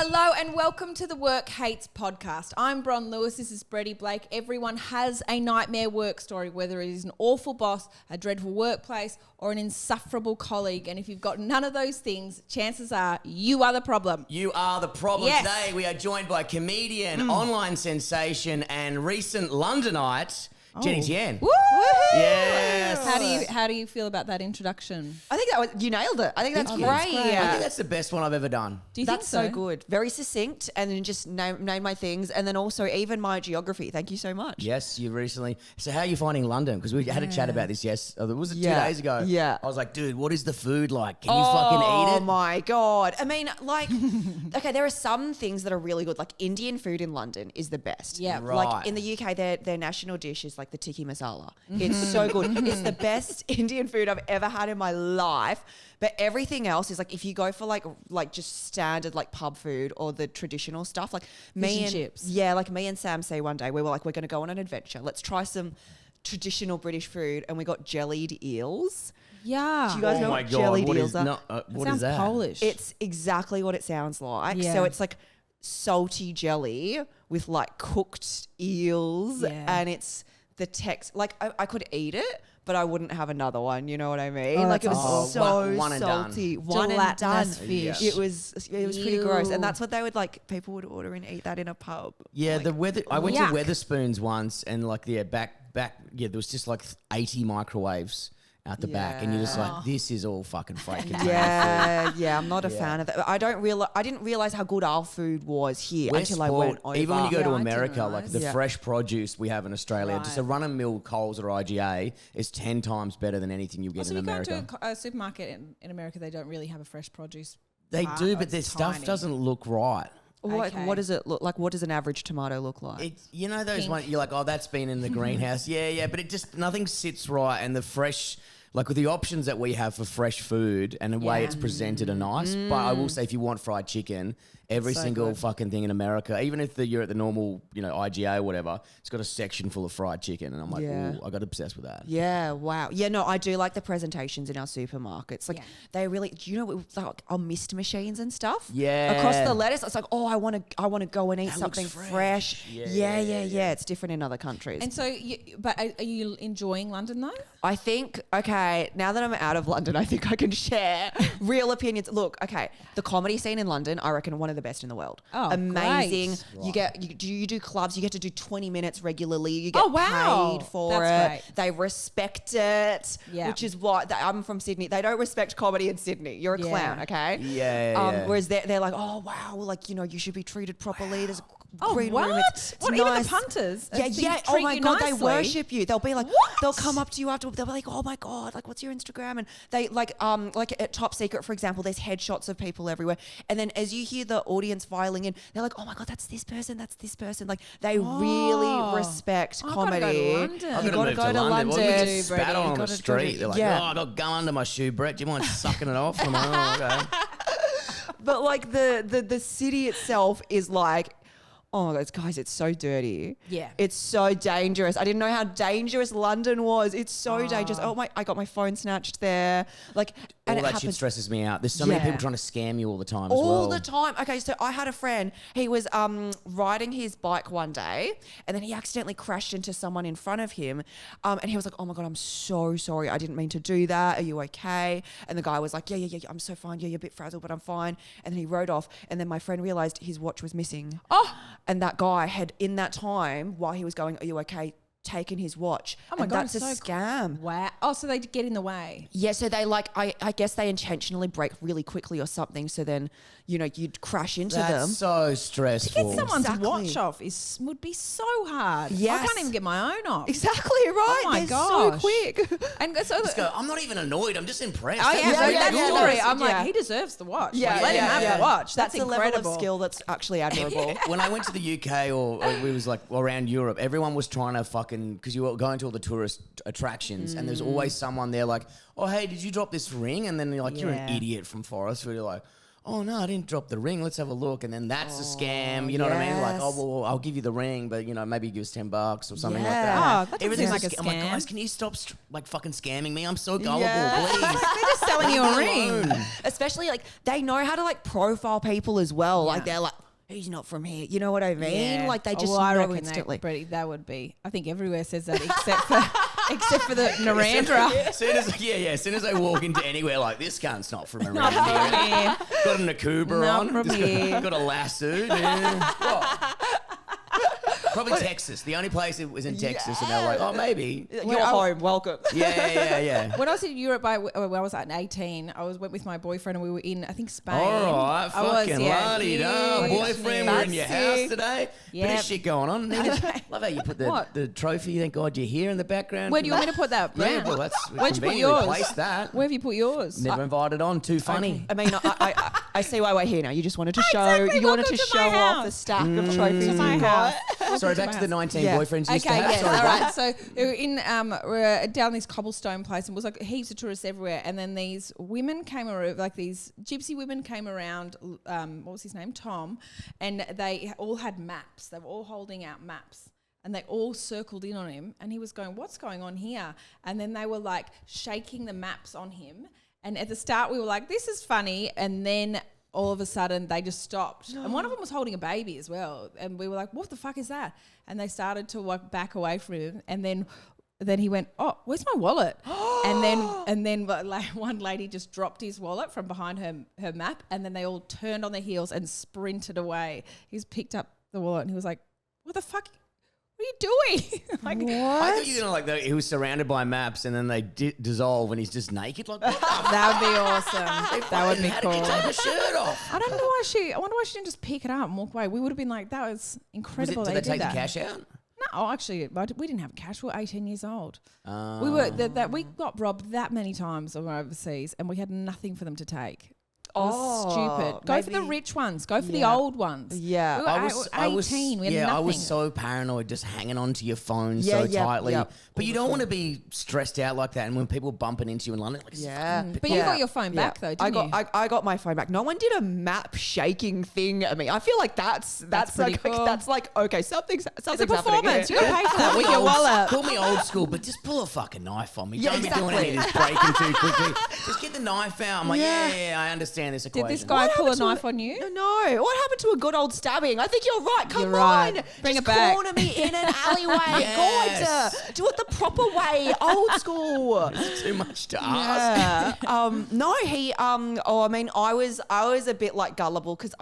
Hello and welcome to the Work Hates podcast. I'm Bron Lewis. This is Breddy Blake. Everyone has a nightmare work story, whether it is an awful boss, a dreadful workplace, or an insufferable colleague. And if you've got none of those things, chances are you are the problem. You are the problem. Yes. Today we are joined by comedian, online sensation, and recent Londonite, Jenny Tian. Woo! Yes. How do you feel about that introduction? I think you nailed it. I think that's great. That's great. I think that's the best one I've ever done. Do you That's think so good. Very succinct, and then just name my things, and then also even my geography. Thank you so much. Yes, you recently. So how are you finding London? Because we had a chat about this. Yes, was it 2 days ago? Yeah. I was like, dude, what is the food like? Can you fucking eat it? Oh my God. I mean, like, okay, there are some things that are really good. Like Indian food in London is the best. Yeah. Right. Like in the UK, their national dish is like the tikka masala. It's so good. It's the best Indian food I've ever had in my life. But everything else is like, if you go for like just standard like pub food or the traditional stuff, like Fish and chips. Yeah, like me and Sam say one day, we were like, we're going to go on an adventure. Let's try some traditional British food. And we got jellied eels. Yeah. Do you guys Oh know my what God, jellied what eels is are? what Sounds is that? Polish. It's exactly what it sounds like. Yeah. So it's like salty jelly with like cooked eels, Yeah. and it's the text. Like I could eat it, but I wouldn't have another one. You know what I mean? Oh, like it that's was awesome. so One and done. salty, one and done. Gelatinous fish. It was pretty gross, Ew. and that's what they would like. People would order and eat that in a pub. Yeah, Like, the weather. I went to Yuck. Weatherspoons once, and like back. Yeah, there was just like 80 microwaves out the back, and you're just like, this is all fucking fake. yeah, I'm not a fan of that. I didn't realize how good our food was here We're until I went spoiled. over. Even when you go Yeah, to I didn't America, like realise. the Yeah. fresh produce we have in Australia, just a Right. run-of-mill Coles or IGA is 10 times better than anything you get Also, in if you go America. into a supermarket in America, they don't really have a fresh produce. They part. do, but It's their stuff tiny. doesn't look right. Like, Okay. what does it look like? What does an average tomato look like? It's, you know those Pink. ones, you're like, oh, that's been in the greenhouse. Yeah, but it just, nothing sits right. And the fresh, like with the options that we have for fresh food and the way Yeah. it's presented are nice. But I will say, if you want fried chicken, every So single good. fucking thing in America, even if you're at the normal, IGA or whatever, it's got a section full of fried chicken. And I'm like, Yeah. ooh, I got obsessed with that. Yeah, wow. Yeah, no, I do like the presentations in our supermarkets. Like Yeah. they really, do you know, like our mist machines and stuff? Yeah. Across the lettuce, it's like, oh, I want to go and eat That looks something fresh. fresh. Yeah. Yeah. It's different in other countries. And so, but are you enjoying London though? I think, okay, now that I'm out of London, I think I can share real opinions. Look, okay, the comedy scene in London, I reckon one of the best in the world. Oh, amazing. great. You do clubs, you get to do 20 minutes regularly. You get Oh, wow. paid for That's it. They respect it, Yeah. which is what, I'm from Sydney. They don't respect comedy in Sydney. You're a Yeah. clown, okay? Yeah. Whereas they're like, oh, wow, like, you should be treated properly. There's Oh, green what? room. It's What, even the nice. punters? Yeah, They yeah. Oh treat my you God, they nicely? worship you. They'll be like, What? they'll come up to you after. They'll be like, oh my God, like what's your Instagram? And they like at Top Secret, for example, there's headshots of people everywhere. And then as you hear the audience filing in, they're like, oh my God, that's this person. Like they really respect I've gotta go to comedy. London. I've You got to go to London. Well, we Brady. get spat on You the gotta go street. to- They're like, yeah. oh, I got gum under my shoe, Brett. Do you mind sucking it off? I'm like, oh, okay. But like the city itself is like, oh my God, guys, it's so dirty. Yeah. It's so dangerous. I didn't know how dangerous London was. It's so dangerous. I got my phone snatched there. Like, and All it that shit happens stresses me out. There's so many Yeah. people trying to scam you all the time as well. all the time. Okay, so I had a friend. He was riding his bike one day, and then he accidentally crashed into someone in front of him. And he was like, "Oh my God, I'm so sorry. I didn't mean to do that. Are you okay?" And the guy was like, "Yeah. I'm so fine. Yeah, you're a bit frazzled, but I'm fine." And then he rode off. And then my friend realized his watch was missing. Oh. And that guy had, in that time, while he was going, "Are you okay?" taken his watch. Oh my And God, that's a so scam. Wow. Oh, so they get in the way. Yeah, so they I guess they intentionally brake really quickly or something, so then, you'd crash into That's them. so stressful. Get someone's Exactly. watch off would be so hard. I Yes. can't even get my own off. Exactly, right? Oh my They're gosh. so quick. And so Just go, I'm not even annoyed. I'm just impressed. Oh yeah, That was so really that good. story. I'm Yeah. like, he deserves the watch. Like, let him have yeah. the watch. That's a incredible. level of skill that's actually admirable. When I went to the UK or we was like around Europe, everyone was trying to fucking, because you were going to all the tourist attractions and there's always someone there like, oh, hey, did you drop this ring? And then you're like, you're an Yeah. idiot from Forest. Where you're like, oh, no, I didn't drop the ring. Let's have a look. And then that's a scam. You know what I mean? Like, yes. oh, well, I'll give you the ring, but, maybe give us $10 or something like Yeah. that. Oh, that doesn't Everything's seem like a I'm like, scam. guys, can you stop like fucking scamming me? I'm so gullible, Yeah. please. They just selling you a ring. Especially like they know how to like profile people as well. Like they're like, he's not from here. You know what I mean? Yeah. Like they just I know reckon instantly. that would be. I think everywhere says that except for the Narendra. As soon as they walk into anywhere, like this cunt's not from around here. Got an Akuba Not on. from here. Got a lasso. Yeah. What? Probably Texas. The only place it was in Texas, and they're like, oh, maybe. You're home. Welcome. Yeah. When I was in Europe, when I was like 18, I went with my boyfriend and we were in, I think, Spain. All right, fucking yeah. la-di-da. Boyfriend, we're in your house today. Bit Yeah. of shit going on. Love how you put the trophy, thank God you're here in the background. Where do you want me to put that? Yeah, well, that's Where'd you put conveniently yours? placed that. Where have you put yours? Never invited on. Too funny. I mean, I see why we're here now. You just wanted to show. Exactly, You wanted welcome to to my show off house. the stack of trophies To my you got. house. Sorry, back to the 19 boyfriends you used to Okay, have. yes, Sorry, all Bron. right. So we were in, we're down this cobblestone place, and it was like heaps of tourists everywhere. And then these women came around, like these gypsy women came around. What was his name? Tom, and they all had maps. They were all holding out maps. And they all circled in on him, and he was going, "What's going on here?" And then they were like shaking the maps on him. And at the start, we were like, "This is funny," and then all of a sudden, they just stopped. And one of them was holding a baby as well, and we were like, "What the fuck is that?" And they started to walk back away from him, and then he went, "Oh, where's my wallet?" and then like one lady just dropped his wallet from behind her map, and then they all turned on their heels and sprinted away. He's picked up the wallet, and he was like, "What the fuck? What are you doing?" Like, I thought you were going to he was surrounded by maps and then they dissolve and he's just naked. Like, what the that would be awesome. That would be How cool. did you take the shirt off? I don't know why I wonder why she didn't just pick it up and walk away. We would have been like, that was incredible. Did they take did the that. cash out? No, actually, we didn't have cash. We were 18 years old. We got robbed that many times when we were overseas, and we had nothing for them to take. It was stupid. Go for the rich ones. Go for the old ones. Yeah. We were 18. We had nothing. I was so paranoid just hanging onto your phone Yeah, so yeah, tightly. yeah. But you don't want to be stressed out like that. And when people bumping into you in London, like, Yeah. But you got your phone back though, didn't you? I got my phone back. No one did a map shaking thing at me. I feel like that's pretty like, cool. that's like, okay, something's It's a happening performance. here. You got to pay for that with your wallet. Call me old school, but just pull a fucking knife on me. Yeah, Don't be doing any of this breaking too quickly. Just get the knife out. I'm like, yeah, I understand this equation. Did this guy pull a knife on you? No. What happened to a good old stabbing? I think you're right. Come You're on. right. Bring Just it back. corner me in an alleyway. Yes. God, do it the proper way. Old school. Too much to ask. Yeah. No, he. I mean, I was a bit like gullible because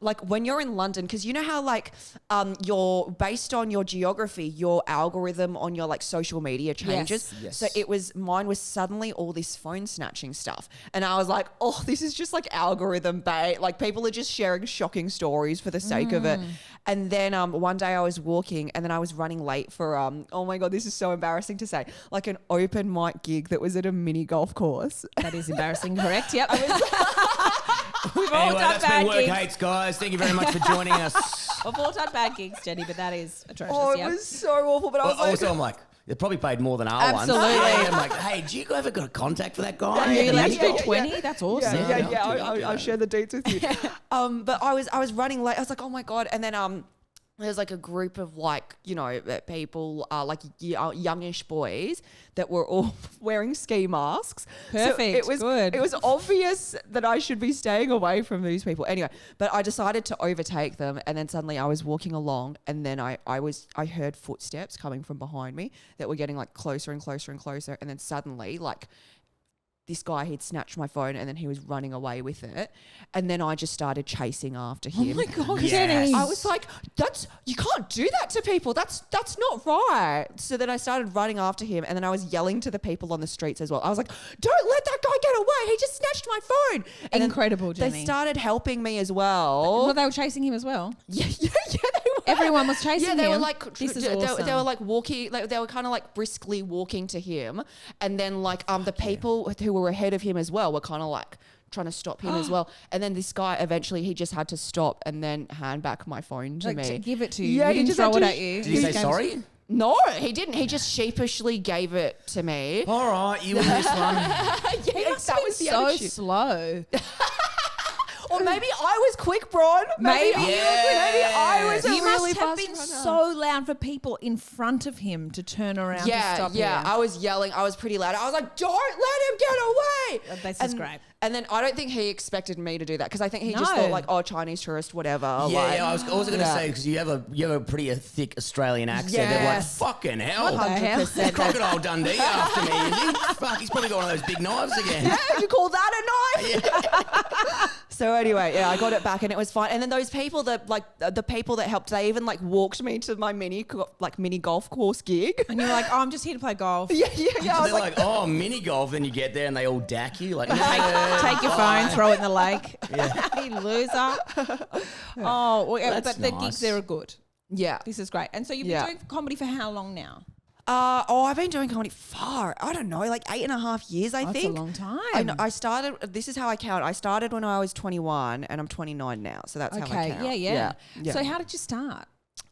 like when you're in London, because you know how like you're based on your geography, your algorithm on your like social media changes. Yes. So mine was suddenly all this phone snatching stuff, and I was like, oh, this is just like algorithm bait. Like people are just sharing shocking stories for the sake of it. And then one day I was walking, and then I was running late for oh my God, this is so embarrassing to say, like an open mic gig that was at a mini golf course. That is embarrassing, correct? Yep. We've all Anyway, done that's been bad Work gigs. Hates, guys. Thank you very much for joining us. We've all done bad gigs, Jenny, but that is atrocious. Oh, it yep. was so awful. But I was But also, I'm like, they probably paid more than our Absolutely. ones. I'm like, hey, do you ever got a contact for that guy? Are you allowed to Yeah, do 20? That's awesome. I'll share the dates with you. But I was running late. I was like, oh my God. And then there's like a group of like, you know, people, like youngish boys that were all wearing ski masks. Perfect. So it was Good. It was obvious that I should be staying away from these people. Anyway, but I decided to overtake them, and then suddenly I was walking along, and then I heard footsteps coming from behind me that were getting like closer and closer and closer, and then suddenly like this guy, he'd snatched my phone and then he was running away with it. And then I just started chasing after him. Oh my God, Yes. Jenny. I was like, you can't do that to people. That's not right. So then I started running after him, and then I was yelling to the people on the streets as well. I was like, don't let that guy get away. He just snatched my phone. And then Incredible, Jenny. they started helping me as well. Well, they were chasing him as well. Yeah, they were. Everyone was chasing him. Yeah, they were like, this is they awesome. were like walking, like they were kind of like briskly walking to him, and then like the people who were ahead of him as well were kind of like trying to stop him as well. And then this guy eventually he just had to stop and then hand back my phone to Like, me. to give it to you. Yeah, He didn't just throw had it to at you. Did he say sorry? No, he didn't. He just sheepishly gave it to me. All right, you win this one. Yeah, He must have been so slow. Or maybe I was quick, Bron. Maybe Maybe you I was a You really must have fast been runner. so loud for people in front of him to turn around to stop him. I was yelling. I was pretty loud. I was like, "Don't let him get away!" This is great. And then I don't think he expected me to do that because I think he just No. thought like, "Oh, Chinese tourist, whatever." I was also going to say because you have a pretty thick Australian accent. They're like, Yes. fucking hell, 100%. Crocodile Dundee after me. Is he? Fuck, he's probably got one of those big knives again. Yeah, you call that a knife? So anyway, I got it back and it was fine. And then those people that the people that helped, they even like walked me to my mini golf course gig. And you're like, oh, I'm just here to play golf. Yeah. I was They're like, oh, mini golf. Then you get there and they all dack you. Like, Take your phone, throw it in the lake. You loser. That's but the nice. gigs there are good. yeah. This is great. And so you've been doing comedy for how long now? I've been doing comedy I don't know, like 8.5 years, I That's think. a long time. I started, this is how I count. I started when I was 21 and I'm 29 now. So that's how I count. Yeah. Yeah. So how did you start?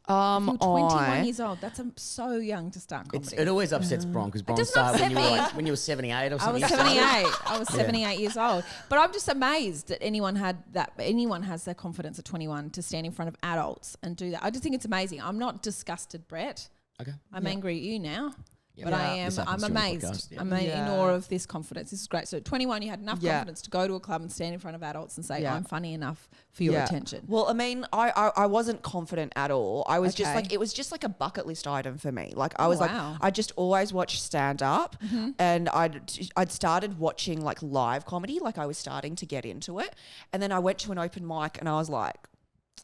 You were 21 years old. That's so young to start comedy. It always upsets Bron because Bron doesn't started when upset you were me. when you were 78 or I something. was 78. I was 78 years old. But I'm just amazed that anyone has that confidence at 21 to stand in front of adults and do that. I just think it's amazing. I'm not disgusted, Brett. Okay. I'm angry at you now. Yeah. But Yeah. This I'm happens during the amazed. podcast, yeah. I'm in awe of this confidence. This is great. So at 21, you had enough confidence to go to a club and stand in front of adults and say, I'm funny enough for your attention. Well, I mean, I wasn't confident at all. I was just like, it was just like a bucket list item for me. Like I was like, I just always watched stand up and I'd started watching like live comedy. Like I was starting to get into it. And then I went to an open mic and I was like,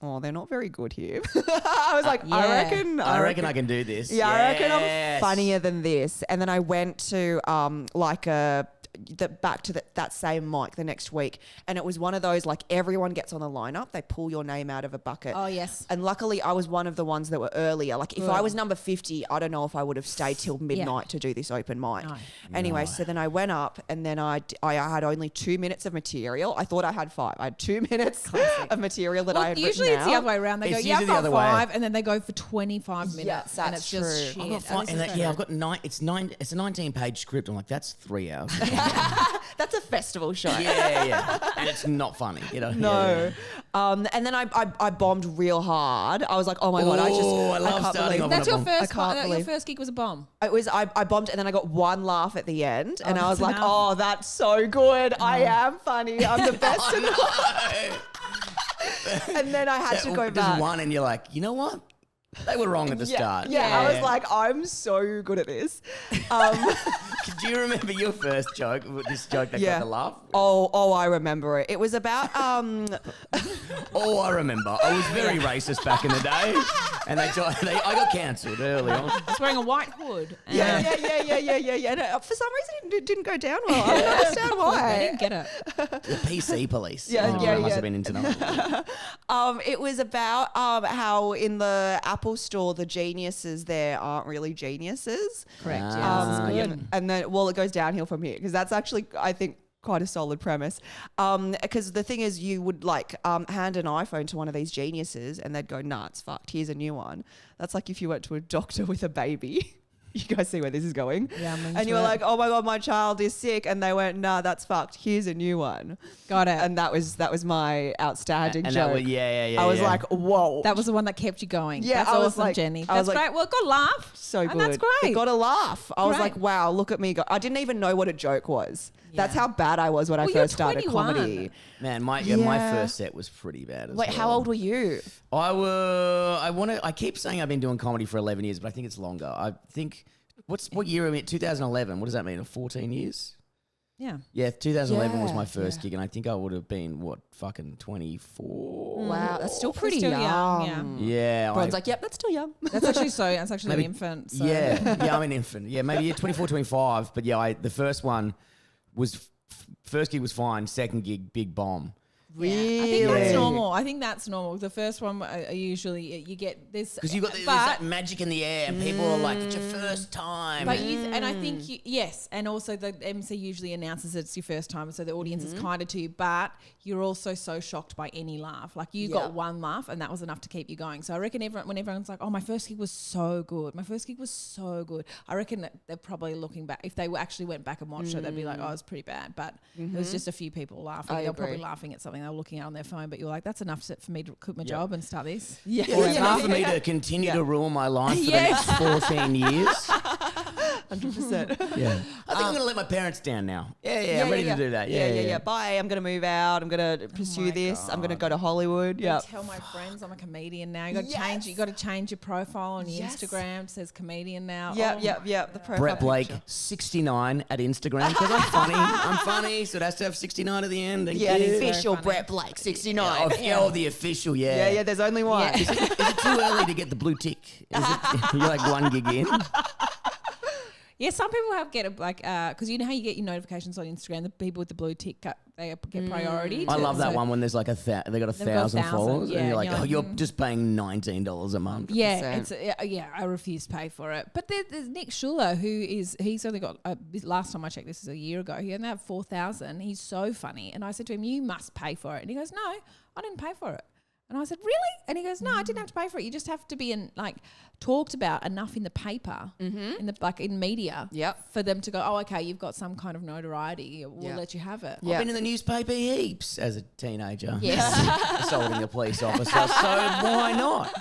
oh, they're not very good here. I was like, I reckon I can do this. Yeah, I reckon I'm funnier than this. And then I went to back to that same mic the next week, and it was one of those like everyone gets on the lineup, they pull your name out of a bucket. Oh yes. And luckily I was one of the ones that were earlier. Like if I was number 50, I don't know if I would have stayed till midnight to do this open mic. No. Anyway, so then I went up and then I had only 2 minutes of material. I thought I had 5. I had 2 minutes of material that I had usually written it's the out. other way around. They It's go, yeah, I've usually the got other way. 5, and then they go for 25 minutes. that's and it's just true. shit. I've got 9. It's a 19-page script. I'm like, that's 3 hours. That's a festival show. yeah. And it's not funny, you know. No. And then I bombed real hard. I was like, oh my God, I love can't starting believe off That's your on a first. I can't Your believe- first gig was a bomb. It was I bombed and then I got one laugh at the end and I was that's like, enough. oh, that's so good. I am funny. I'm the best. And then I had to go Just back. one, and you're like, you know what? They were wrong at the start. Yeah, I was like, I'm so good at this. Do you remember your first joke? This joke that got the laugh? Oh, I remember it. It was about Oh, I remember. I was very racist back in the day, and I got cancelled early on. It's wearing a white hood. yeah. No, for some reason, it didn't go down well. I don't understand I why. didn't get it. The PC police. Yeah, I must have been into that. It was about how in the Apple store the geniuses there aren't really geniuses. Correct. Ah, Yeah, this is good. And then, well, it goes downhill from here because that's actually, I think, quite a solid premise. Because the thing is, you would like hand an iPhone to one of these geniuses and they'd go, nah, it's fucked. Here's a new one. That's like if you went to a doctor with a baby. You guys see where this is going? Yeah, I'm into and you were it. like, oh my God, my child is sick. And they went, nah, that's fucked. Here's a new one. Got it. And that was my outstanding And joke. that was, I was like, whoa. That was the one that kept you going. Yeah, That's I was awesome, like- Jenny. I was That's like, great. Well, it got a laugh. so and good. that's great. It got a laugh. I was Great. like, wow, look at me go. I didn't even know what a joke was. That's how bad I was when I Well, you're first started 21. comedy. man, my Yeah. first set was pretty bad. Wait, how old were you? I keep saying I've been doing comedy for 11 years, but I think it's longer. I think what year am I? 2011. What does that mean? 14 years? Yeah. Yeah, 2011 was Yeah, my first gig, and I think I would have been fucking 24. Wow, that's still pretty still young. young, Yeah, Bron's like, yep, that's still young. That's actually an Maybe- infant. So. yeah, I'm an infant. Yeah, maybe 24, 25. But yeah, the first one was first gig was fine. Second gig, big bomb. Yeah. I think that's normal. The first one, usually you get this Because you got there's that magic in the air, and people are like, "It's your first time." But and I think yes, and also the MC usually announces it's your first time, so the audience is kinder to you. But you're also so shocked by any laugh. Like you got one laugh, and that was enough to keep you going. So I reckon when everyone's like, "Oh, my first gig was so good. My first gig was so good," I reckon that they're probably looking back. If they actually went back and watched it, they'd be like, "Oh, it was pretty bad." But it was just a few people laughing. They're probably laughing at something something they were looking at on their phone, but you're like, that's enough for me to quit my job and start this. Yeah. It's enough for me to continue to ruin my life for the next 14 years. 100%. Yeah. I think I'm going to let my parents down now. Yeah, I'm ready to do that. Yeah. Bye. I'm going to move out. I'm going to pursue this. I'm going to go to Hollywood. Yeah. Tell my friends I'm a comedian now. You got to change. You got to change your profile on your Instagram. It says comedian now. Yeah. The profile Brett Blake, picture. 69 at Instagram because I'm funny. I'm funny, so it has to have 69 at the end. Yeah, the the official Brett Blake 69. The official, Yeah, there's only one. Yeah. Is it too early to get the blue tick? You're like 1 gig in? Yeah, some people get it like because you know how you get your notifications on Instagram. The people with the blue tick they get priority. I love that one when there's like they got 1,000 followers, and you're like, you're just paying $19 a month. Yeah, I refuse to pay for it. But there's Nick Schuller, he's only got last time I checked, this is a year ago. He only had 4,000. He's so funny, and I said to him, "You must pay for it." And he goes, "No, I didn't pay for it." And I said, "Really?" And he goes, "No, I didn't have to pay for it. You just have to be talked about enough in the paper, in media, for them to go, oh, okay, you've got some kind of notoriety. We'll let you have it." I've been in the newspaper heaps as a teenager. Yes. Assaulting a police officer, so why not?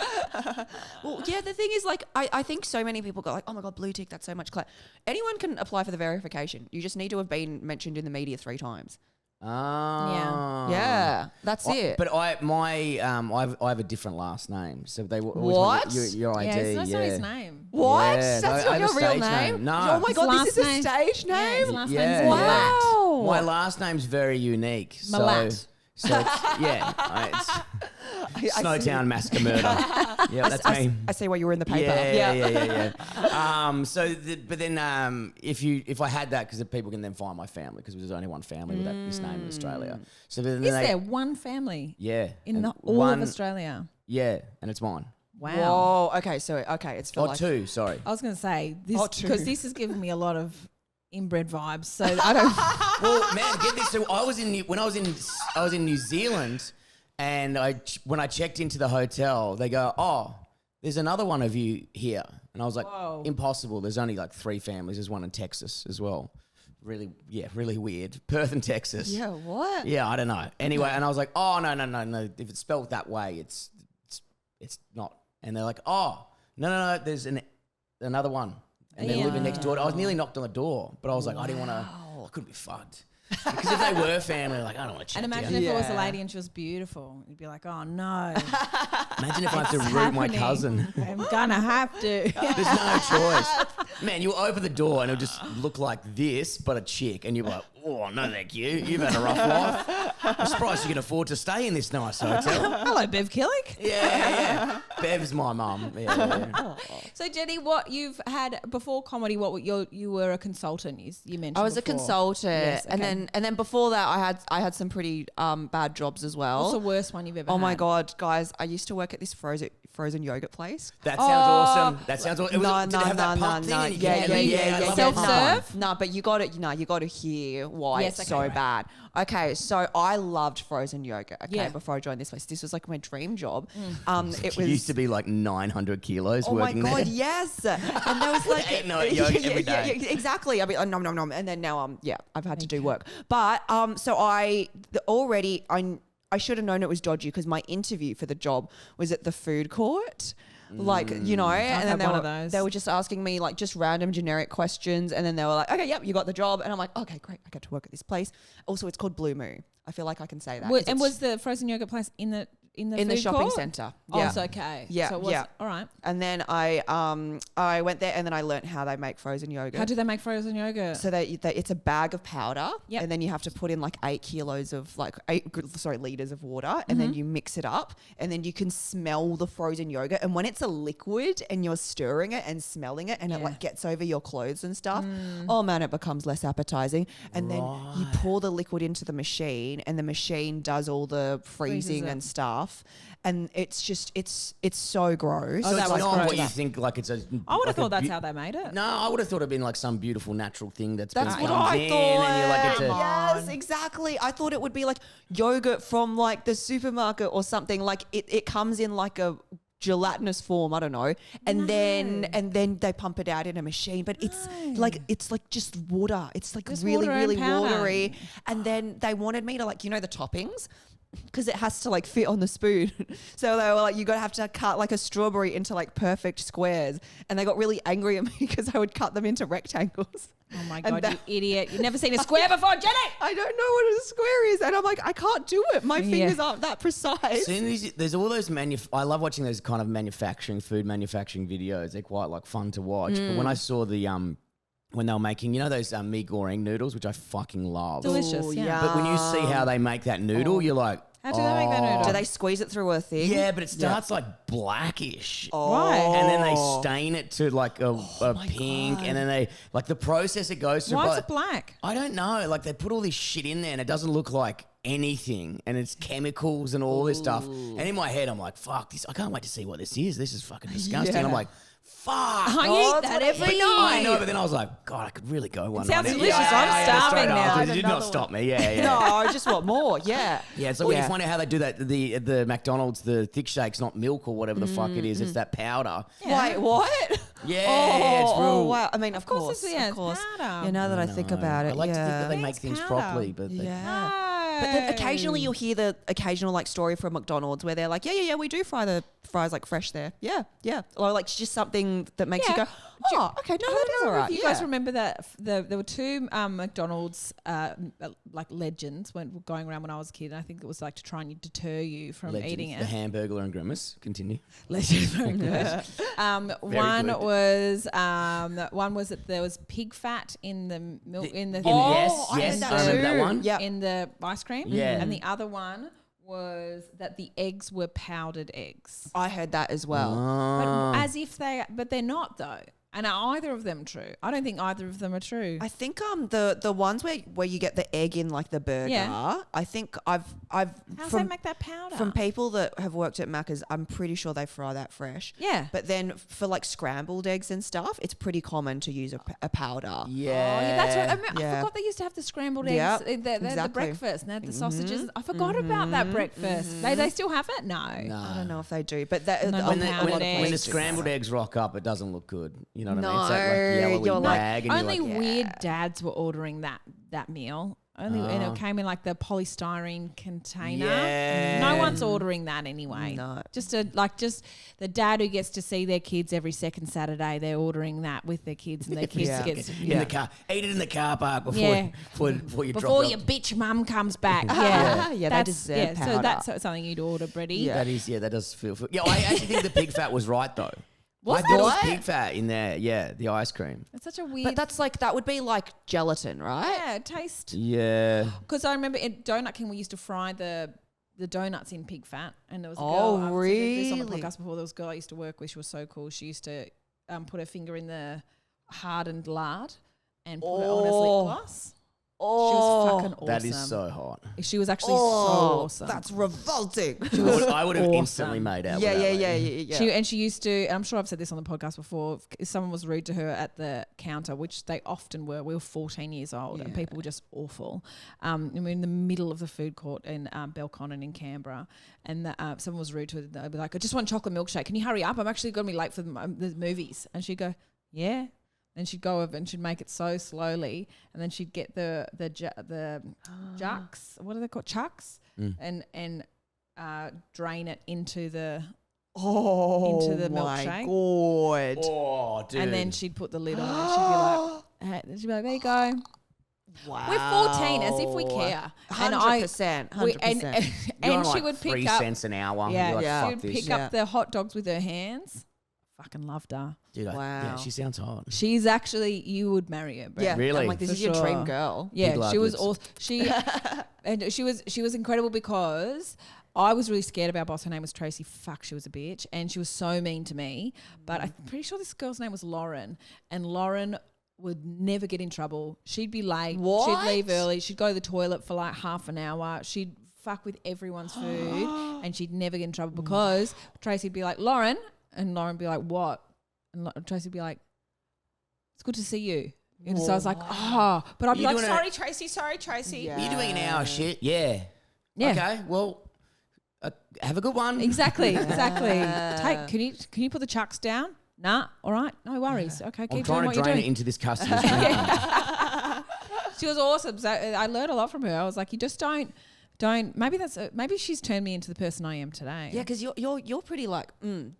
Well, yeah, the thing is, I think so many people go like, oh my God, blue tick, that's so much clout. Anyone can apply for the verification. You just need to have been mentioned in the media 3 times. Yeah, that's it. But I have a different last name, so they always What? want your ID. Yeah, that's not his name. What? Yeah, That's I not have your a real stage name? No. Oh my His God, last this is a name- stage Yeah, name? his last Yeah, name's yeah. Malat. Wow. My last name's very unique. Malat. So it's Snowtown Massacre Murder. Yeah, that's me. I see why you were in the paper. Yeah. But then if I had that, because people can then find my family, because there's only one family with this name in Australia. So then Is there one family? Yeah. In and all of Australia? Yeah, and it's mine. Wow. Whoa. Okay, it's for Or like 2, sorry. I was going to say, true. because this is giving me a lot of inbred vibes. So I don't... Well, man, get this. So I was in New Zealand, and when I checked into the hotel, they go, "Oh, there's another one of you here," and I was like, Whoa. "Impossible. There's only like 3 families. There's one in Texas as well." Really weird. Perth and Texas. Yeah, what? Yeah, I don't know. Anyway, and I was like, "Oh, no. If it's spelled that way, it's not." And they're like, "Oh, no. There's another one." And they're living next door. I was nearly knocked on the door, but I was like, I didn't want to. I couldn't be fucked. Because if they were family, like, I don't want to check. And imagine if it was a lady and she was beautiful. You'd be like, oh no. Imagine if I have to root my cousin. I'm gonna have to. There's no choice. Man, you open the door and it'll just look like this, but a chick. And you're like, oh, no, thank you. You've had a rough life. I'm surprised you can afford to stay in this nice hotel. Hello, Bev Killick. Yeah. Bev's my mum. Yeah. So Jenny, what you've had before comedy? You were a consultant? You mentioned. I was a before. consultant, Yes, okay. and then before that, I had some pretty bad jobs as well. What's the worst one you've ever? Oh had? my God, guys! I used to work at this frozen yogurt place. That sounds awesome. That sounds awesome. Did it have that pump thing? And you Yeah. I love that Self-serve? pump. No, but you got to hear why Yes, it's okay, so right. bad. Okay, so I loved frozen yogurt. Okay, Yeah. before I joined this place, this was like my dream job. It used to be like 900 kilos Oh my working God, there. yes. And there was like Ate yogurt every day. Yeah, exactly. I mean, nom. And then now I've had to do work. But so I should have known it was dodgy because my interview for the job was at the food court. Like, and then they were just asking me like just random generic questions, and then they were like, okay, yep, you got the job. And I'm like, okay, great, I get to work at this place. Also, it's called Blue Moo. I feel like I can say that. And was the frozen yogurt place in the food shopping court? centre? Oh, Yeah. it's okay. Yeah, So it was, yeah. All right. And then I went there, and then I learnt how they make frozen yogurt. How do they make frozen yogurt? So it's a bag of powder, Yep. and then you have to put in like 8 kilos of liters of water, and then you mix it up, and then you can smell the frozen yogurt. And when it's a liquid and you're stirring it and smelling it, and it like gets over your clothes and stuff, oh man, it becomes less appetizing. And then you pour the liquid into the machine, and the machine does all the freezing it. and stuff. And it's just it's so gross. So that it's was not gross. what you think. Like it's a. I would have like thought a that's how they made it. No, I would have thought it'd been like some beautiful natural thing That's been what comes I in thought. and you're like it's a. Yes, exactly. I thought it would be like yogurt from like the supermarket or something. Like it comes in like a gelatinous form, I don't know, and then they pump it out in a machine. But it's like just water. It's like Just really water and really powder. watery. And then they wanted me to like the toppings. because it has to like fit on the spoon. So they were like, you have to cut like a strawberry into like perfect squares. And they got really angry at me because I would cut them into rectangles. Oh my God, you idiot. You've never seen a square before, Jenny. I don't know what a square is. And I'm like, I can't do it. My fingers aren't that precise. There's all those I love watching those kind of food manufacturing videos. They're quite like fun to watch. But when I saw the when they were making, those mee goreng noodles, which I fucking love. Delicious, Ooh, yeah. But when you see how they make that noodle, you're like, How do they make that noodle? Do they squeeze it through a thing? yeah, but it starts like blackish. Right. And then they stain it to like a pink. God. And then they, like the process it goes through. Why is it black? I don't know. Like they put all this shit in there and it doesn't look like anything. And it's chemicals and all this stuff. And in my head, I'm like, fuck this. I can't wait to see what this is. This is fucking disgusting. Yeah. I'm like, fuck. I eat that every night. I know, but then I was like, God, I could really go one sounds night. delicious. I'm starving straight now. after. There's It did not stop me. Yeah. No, I just want more. Yeah. Yeah, it's like when you find out how they do that, the McDonald's, the thick shake's not milk or whatever the fuck it is, it's that powder. Wait, what? Yeah, it's real. Oh, wow. I mean, of course. it's Of course. powder. Yeah, now that I think about it, I like to think yeah. that they make It's things powder. properly, but they, Yeah. But then occasionally you'll hear the occasional like story from McDonald's where they're like, yeah, we do fry the fries like fresh there. Yeah. Or like just something that makes you go, oh, okay, no, that is all right. You guys remember that there were two McDonald's like legends when going around when I was a kid, and I think it was like to try and deter you from legends, eating it. the Hamburglar and Grimace. Continue. Legends, very good. One good. was that there was pig fat in the milk in the yes, I heard that I remember that too. one. Yeah. in the ice cream. Yeah. And the other one was that the eggs were powdered eggs. I heard that as well. But but they're not though. And are either of them true? I don't think either of them are true. I think the ones where you get the egg in like the burger. Yeah. I think I've How do they make that powder? from people that have worked at Macca's, I'm pretty sure they fry that fresh. Yeah. But then for like scrambled eggs and stuff, it's pretty common to use a powder. Yeah. Oh, yeah, that's right. I Yeah. forgot they used to have the scrambled Yep, eggs, the exactly. breakfast, and they had the sausages. I forgot about that breakfast. They still have it? No. I don't know if they do, but that No, a When the the, lot of powdered when the eggs. scrambled eggs rock up, it doesn't look good. You know what I mean? No, It's that like yellowy you're like- bag, and Only you're like, weird dads were ordering that meal. And it came in like the polystyrene container. Yeah. No one's ordering that anyway. No. Just the dad who gets to see their kids every second Saturday, they're ordering that with their kids, and their kids Yeah. gets in the car. Eat it in the car park before Yeah. before you drop before it your off. bitch mum comes back. Yeah, they That's- deserve So powder. that's something you'd order, Bretty. Yeah. That does feel. Yeah, I actually think the pig fat was right though. Was I thought it was it? pig fat in there. Yeah, the ice cream. It's such a weird. But that would be like gelatin, right? yeah, taste. Yeah. Because I remember in Donut King we used to fry the donuts in pig fat, and there was a girl. Oh, I've said this on the really? podcast before. There was a girl I used to work with. She was so cool. She used to put her finger in the hardened lard and put it on as lip gloss. She was fucking awesome. That is so hot. She was actually so awesome. That's revolting. I would have awesome. instantly made out. with that lady. Yeah. She used to, and I'm sure I've said this on the podcast before, if someone was rude to her at the counter, which they often were. We were 14 years old and people were just awful. And we were in the middle of the food court in Belconnen in Canberra, and someone was rude to her. They'd be like, I just want chocolate milkshake. Can you hurry up? I'm actually going to be late for the movies. And she'd go, yeah. And she'd go over and she'd make it so slowly, and then she'd get the jucks. What are they called? Chucks, and drain it into the milkshake. God. Oh, dude. And then she'd put the lid on and she'd be like, there you go. Wow. We're 14, as if we care. 100%. 100%. You're on and she like would 3 pick up. cents an hour. Yeah, You're like, yeah. fuck she would this. pick up the hot dogs with her hands. Fucking loved her. Dude, yeah, Wow. she sounds hot. She's actually, you would marry her, Brett. Yeah. Really? I'm like, this For is your dream sure. girl. Yeah, Big she was lips. awesome. She was incredible because I was really scared of our boss. Her name was Tracy. Fuck, she was a bitch, and she was so mean to me. But I'm pretty sure this girl's name was Lauren, and Lauren would never get in trouble. She'd be late. What? She'd leave early. She'd go to the toilet for like half an hour. She'd fuck with everyone's food, and she'd never get in trouble because Tracy'd be like, Lauren, and Lauren would be like, what? And Tracy'd be like, it's good to see you. And so I was like, oh, but I'd be You're like, doing sorry, Tracy. Yeah. You're doing an hour shit. Yeah. Yeah. Okay. Well, have a good one. Exactly. Can you put the chucks down? Nah. All right. No worries. Okay. I'm Keep doing trying what to you're drain doing. it into this customer's drink. She was awesome. So I learned a lot from her. I was like, you just don't maybe she's turned me into the person I am today. Yeah, because you're pretty like,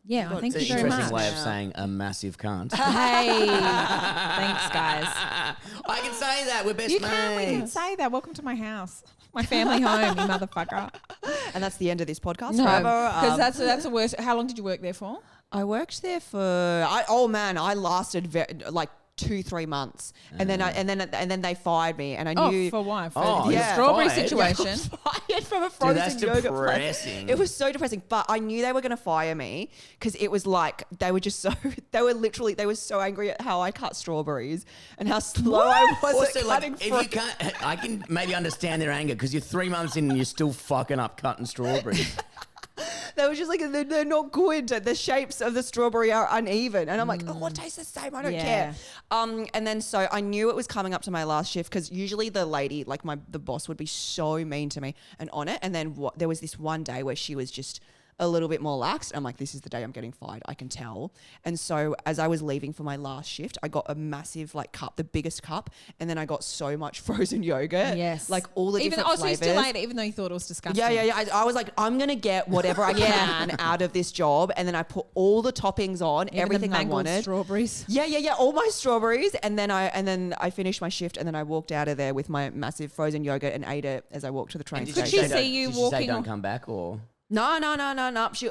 Yeah, thank you It's an very interesting much. way of saying a massive cunt. Hey, thanks, guys. I can say that. We're best We mates. can say that. Welcome to my house, my family home, you motherfucker. and that's the end of this podcast. No, forever. because that's the worst. How long did you work there for? I worked there for I lasted like 2-3 months, and then they fired me, and I knew For why? For Oh, the you're strawberry fired. situation. fired from a Dude, frozen that's yogurt depressing. place. It was so depressing, but I knew they were going to fire me because it was like they were so angry at how I cut strawberries and how slow I was Also, at like, cutting if you fruit. can't, I can maybe understand their anger because you're 3 months in and you're still fucking up cutting strawberries. They were just like, they're not good. The shapes of the strawberry are uneven. And I'm like, oh, it tastes the same. I don't care. And then so I knew it was coming up to my last shift because usually the lady, like the boss would be so mean to me and on it. And then there was this one day where she was just a little bit more lax. I'm like, this is the day I'm getting fired. I can tell. And so as I was leaving for my last shift, I got a massive like cup, the biggest cup. And then I got so much frozen yogurt. Yes. Like all the different flavors. So you still ate it even though you thought it was disgusting. Yeah. I was like, I'm going to get whatever I can out of this job. And then I put all the toppings on, Even everything the I mangled wanted. strawberries. Yeah. All my strawberries. And then I finished my shift and then I walked out of there with my massive frozen yogurt and ate it as I walked to the train Could station. she see you Did she say walking don't on- come back or? No.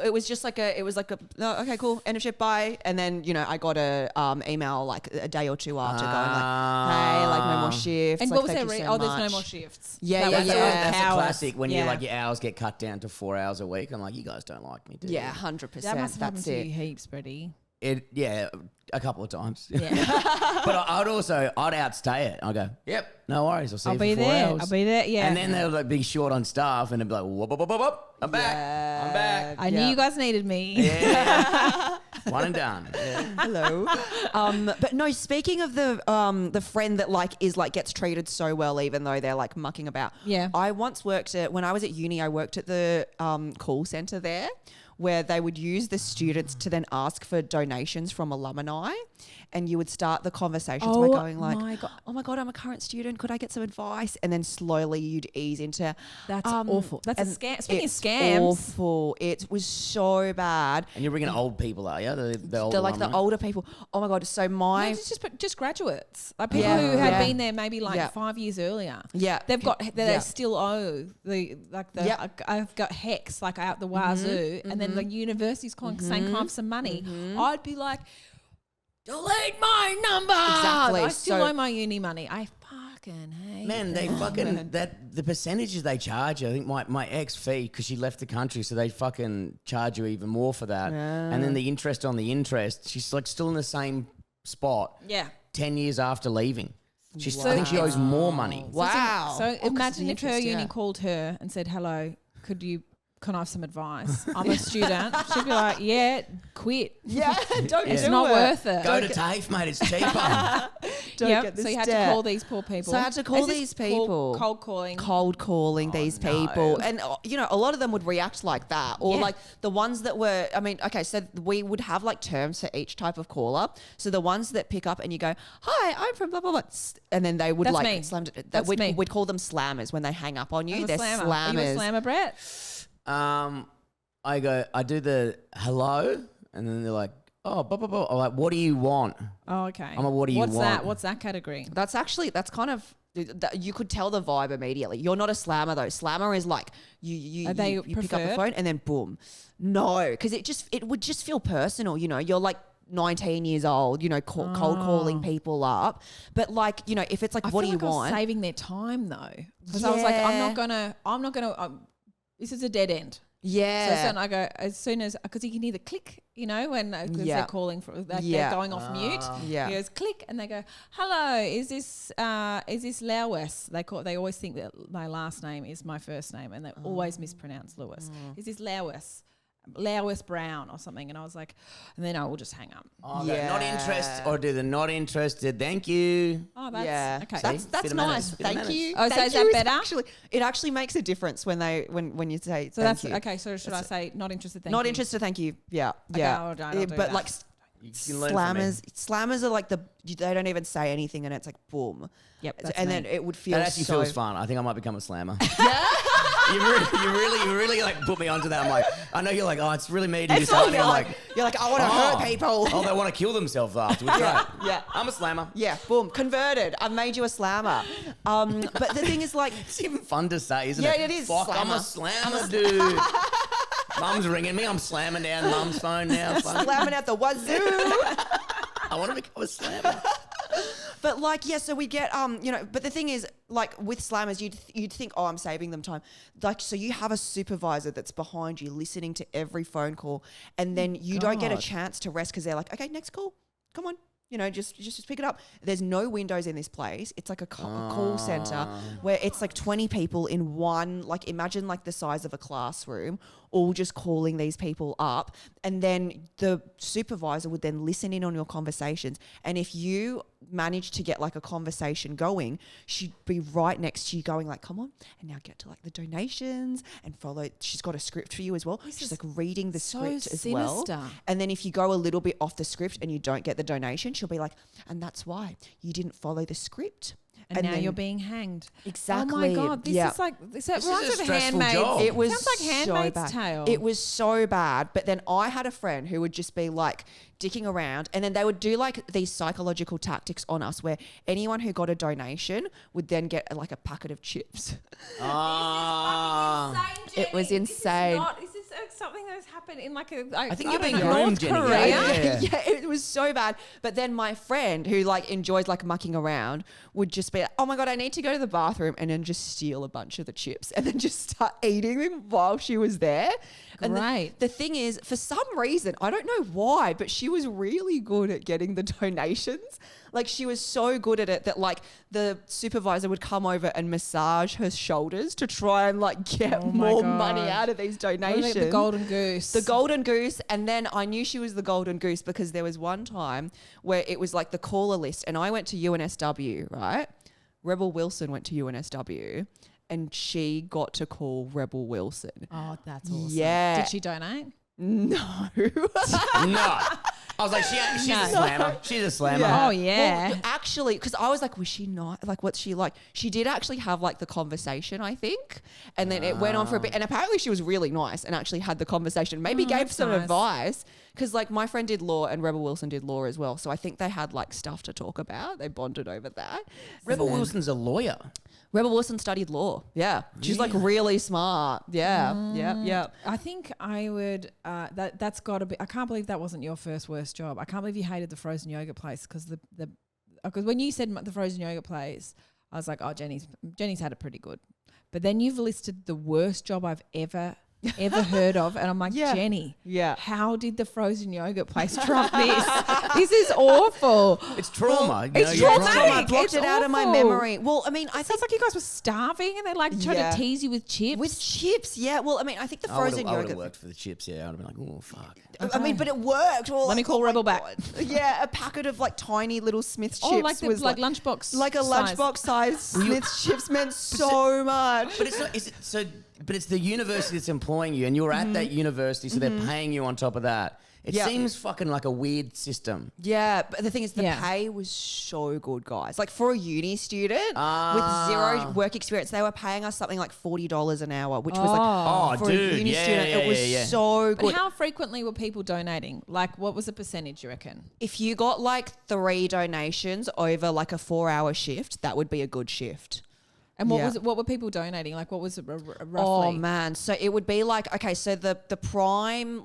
It was just like no, okay, cool. End of shift, bye. And then, I got a email like a day or two after going like, hey, like no more shifts. And like, what was thank their you Oh, so there's no much. more shifts. Yeah, That was That's a cowards. classic when Yeah. you like your hours get cut down to 4 hours a week. I'm like, you guys don't like me, do Yeah, you? 100%. That must have happened That's to it. you heaps, Brady. Yeah, a couple of times. Yeah. But I'd outstay it. I'll go, yep, no worries. I'll see I'll you be for 4 there. hours. I'll be there. Yeah. And then they'll like be short on staff and they'll be like, whoop, whoop, whoop, whoop, whoop. I'm back. I'm back. I knew you guys needed me. Yeah. One and done. Yeah. Hello. But no, speaking of the friend that gets treated so well even though they're like mucking about. Yeah. I once when I was at uni, I worked at the call center there where they would use the students to then ask for donations from alumni. And you would start the conversations by going like, oh my God, I'm a current student. Could I get some advice? And then slowly you'd ease into. That's awful. That's a and scam. Speaking of it's scams. awful. It was so bad. And you're bringing old people, are you? The old They're like the alumni? older people. Oh my God. So No, it's just graduates, like people Yeah. who have Yeah. been there maybe like Yeah. 5 years earlier. Yeah. They've got Yeah. they still owe Yep. I've got HECS like out the wazoo, and then the university's saying can I have some money. I'd be like, delete my number. Exactly. I still So- owe my uni money. I fucking hate. Man, they fucking the percentages they charge you. I think my ex fee because she left the country, so they fucking charge you even more for that. And then the interest on the interest, she's like still in the same spot. Yeah. 10 years after leaving. I think she owes more money. Wow. So 'cause imagine the if her interest, uni yeah. called her and said, "Hello, can I have some advice? I'm a student." She'd be like, "Yeah, quit. Yeah, don't It's do not it. worth it." Go to TAFE, mate. It's cheaper. Don't Yep. get this So you had debt. to call these poor people. So I had to call Is this these people. Cold calling. Cold calling these people. And, a lot of them would react like that. Or Yeah. like the ones that were, okay, so we would have like terms for each type of caller. So the ones that pick up and you go, hi, I'm from blah, blah, blah. And then they would That's like me. slam. That's me. We'd call them slammers when they hang up on you. I'm a They're slammer. slammers. Are you a slammer, Brett? I do the hello, and then they're like, oh, blah, blah, blah. I'm like, what do you want? Oh, okay. I'm a what do you What's want? that? What's that category? That's kind of you could tell the vibe immediately. You're not a slammer though. Slammer is like you Are they you pick up the preferred? phone and then boom. No, because it would just feel personal. You're like 19 years old. Cold calling people up. But like if it's like I what do feel you like I was want? saving their time though, because I was like, I'm Yeah. not gonna. This is a dead end. Yeah. So then I go as soon as because you can hear the click, when Yeah. they're calling for like Yeah. they're going off mute. Yeah. He goes click and they go, hello, is this Lewis? They always think that my last name is my first name and they always mispronounce Lewis. Is this Lewis Brown or something? And I was like, and then I will just hang up. Oh, Yeah. not interested, or do the not interested? Thank you. Oh, that's Yeah, okay. that's Bit of nice. manners, bit of Thank manners. you. Oh, so Thank is that you better? It actually makes a difference when you say So thank that's you. okay. So should I say not interested? Thank Not you. interested. Thank you. Yeah. Okay, Yeah. I'll do But that. like You can learn from me. slammers are like they don't even say anything and it's like boom. Yep, that's and me. then it would feel That actually so feels fun. I think I might become a slammer. You really like put me onto that. I'm like, I know you're like, oh, it's really meaty. It's like, you're like, I want to hurt people. Oh, they want to kill themselves afterwards. Yeah, Right. yeah. I'm a slammer. Yeah, boom, converted. I've made you a slammer. But the thing is, like, It's even fun to say, isn't it? Yeah, it is, Fuck, I'm a slammer, dude. Mum's ringing me. I'm slamming down Mum's phone now. Fuck. slamming out the wazoo. I want to become a slammer. But like, yeah, so we get, but the thing is, like with slammers, you'd think, oh, I'm saving them time. Like, so you have a supervisor that's behind you listening to every phone call, and then you don't get a chance to rest because they're like, okay, next call, come on. Just pick it up. There's no windows in this place. It's like a call center where it's like 20 people in one, like imagine like the size of a classroom, all just calling these people up. And then the supervisor would then listen in on your conversations. And if you manage to get like a conversation going, she'd be right next to you going like, come on, and now get to like the donations and follow. She's got a script for you as well. She's like reading the script as well. And then if you go a little bit off the script and you don't get the donation, she'll be like, and that's why you didn't follow the script. And now you're being hanged. Exactly. Oh my God. This is like, this is a stressful job. It was sounds like Handmaid's Tale. It was so bad. But then I had a friend who would just be like dicking around, and then they would do like these psychological tactics on us where anyone who got a donation would then get like a packet of chips. It was insane. Is this something that's happened in like a... I think you're being groomed, Jenny. Yeah, it was so bad. But then my friend who like enjoys like mucking around would just be like, oh my God, I need to go to the bathroom, and then just steal a bunch of the chips and then just start eating them while she was there. And the thing is, for some reason, I don't know why, but she was really good at getting the donations. Like she was so good at it that like the supervisor would come over and massage her shoulders to try and like get more money out of these donations. The golden goose. The golden goose. And then I knew she was the golden goose because there was one time where it was like the caller list, and I went to UNSW, right? Rebel Wilson went to UNSW. And she got to call Rebel Wilson. Oh, that's awesome. Yeah. Did she donate? No. No. I was like, she's a slammer. She's a slammer. Yeah. Oh, yeah. Well, actually, because I was like, was she not? Like, what's she like? She did actually have like the conversation, I think. And then it went on for a bit. And apparently she was really nice and actually had the conversation. Maybe gave some advice. Because like my friend did law and Rebel Wilson did law as well. So I think they had like stuff to talk about. They bonded over that. Rebel Wilson's a lawyer. Rebel Wilson studied law. Yeah. She's like really smart. Yeah. Yeah. I think I would, that's got to be, I can't believe that wasn't your first worst job. I can't believe you hated the frozen yogurt place because because when you said the frozen yogurt place, I was like, oh, Jenny's had it pretty good. But then you've listed the worst job I've ever heard of, and I'm like, Jenny, how did the frozen yogurt place trump this? This is awful. It's trauma. It's traumatic. I blocked it out of my memory. Well, I mean, I sounds like you guys were starving and they like tried to tease you with chips. With chips, yeah. Well, I mean, I think the frozen yogurt. I would have worked for the chips, yeah. I would have been like, oh, fuck. Okay. I mean, but it worked. Well, let me call Rebel back. Yeah, a packet of like tiny little Smith's chips. Like was like lunchbox. Like a lunchbox size Smith's chips meant so much. But it's not, but it's the university that's employing you, and you're at that university, so they're paying you on top of that. It seems fucking like a weird system. Yeah, but the thing is, the pay was so good, guys. Like for a uni student with zero work experience, they were paying us something like $40 an hour, which was like for a uni student, it was so good. But how frequently were people donating? Like, what was the percentage, you reckon? If you got like 3 donations over like a 4-hour shift, that would be a good shift. And what was it? What were people donating? Like, what was it roughly? Oh man, so it would be like, okay, so the prime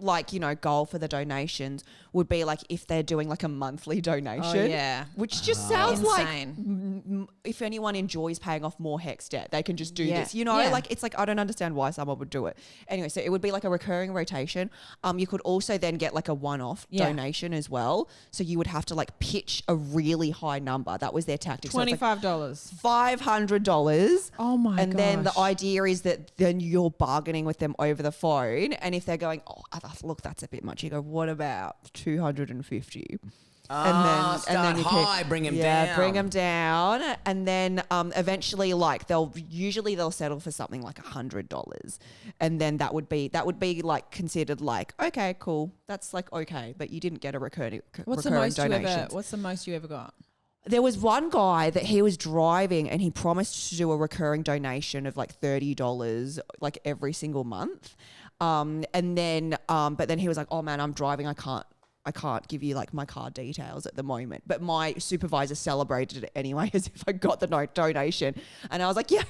goal for the donations would be like if they're doing like a monthly donation, which just sounds insane. Like if anyone enjoys paying off more HECS debt, they can just do this. Like it's like I don't understand why someone would do it. Anyway, so it would be like a recurring rotation. You could also then get like a one-off donation as well. So you would have to like pitch a really high number. That was their tactic. $25, $500. Oh my god! And then the idea is that then you're bargaining with them over the phone, and if they're going, oh, look, that's a bit much, you go, what about 250? And then you high, bring them down. Yeah, bring them down, and then eventually, like they'll settle for something like $100, and then that would be like considered like okay, cool, that's like okay, but you didn't get a recurring donation. What's the most you ever got? There was one guy that he was driving and he promised to do a recurring donation of like $30 like every single month. But then he was like, oh man, I'm driving. I can't give you like my card details at the moment. But my supervisor celebrated it anyway as if I got the donation. And I was like, yeah,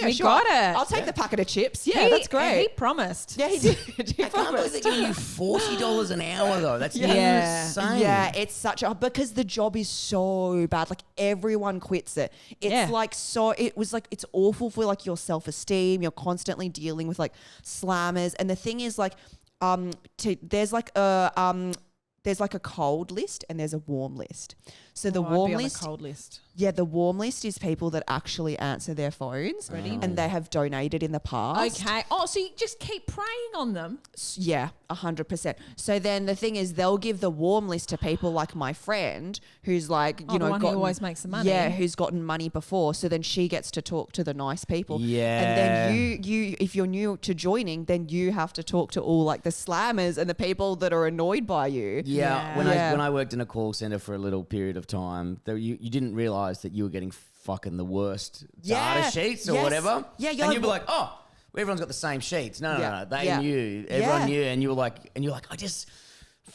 We sure. got it. I'll take the packet of chips. Yeah, that's great. He promised. Yeah, he did. He I can't believe they're giving you $40 an hour though. That's insane. Yeah, it's such a, because the job is so bad. Like everyone quits it. It's like it's awful for like your self-esteem. You're constantly dealing with like slammers. And the thing is like, there's like a cold list and there's a warm list. So the warm list, cold list. Yeah, the warm list is people that actually answer their phones and they have donated in the past. Okay. Oh, so you just keep preying on them. Yeah, 100%. So then the thing is, they'll give the warm list to people like my friend who's like, the one who always makes the money. Yeah, who's gotten money before. So then she gets to talk to the nice people. Yeah. And then you, if you're new to joining, then you have to talk to all like the slammers and the people that are annoyed by you. Yeah. When I worked in a call center for a little period of time, you didn't realize that you were getting fucking the worst data sheets or whatever. Yeah, and you'd be like, oh, everyone's got the same sheets. No. They knew. Everyone knew. And you were like, I just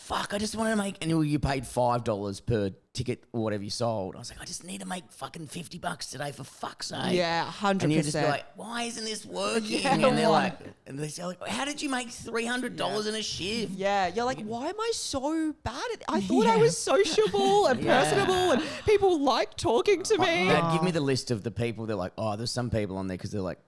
wanted to make, and you paid $5 per ticket or whatever you sold. I was like, I just need to make fucking $50 today for fuck's sake. Yeah, 100%. And you just be like, why isn't this working? And they're like, how did you make $300 in a shift? Yeah, you're like, why am I so bad at it? I thought I was sociable and personable and people like talking to me. They'd give me the list of the people. They're like, oh, there's some people on there because they're like,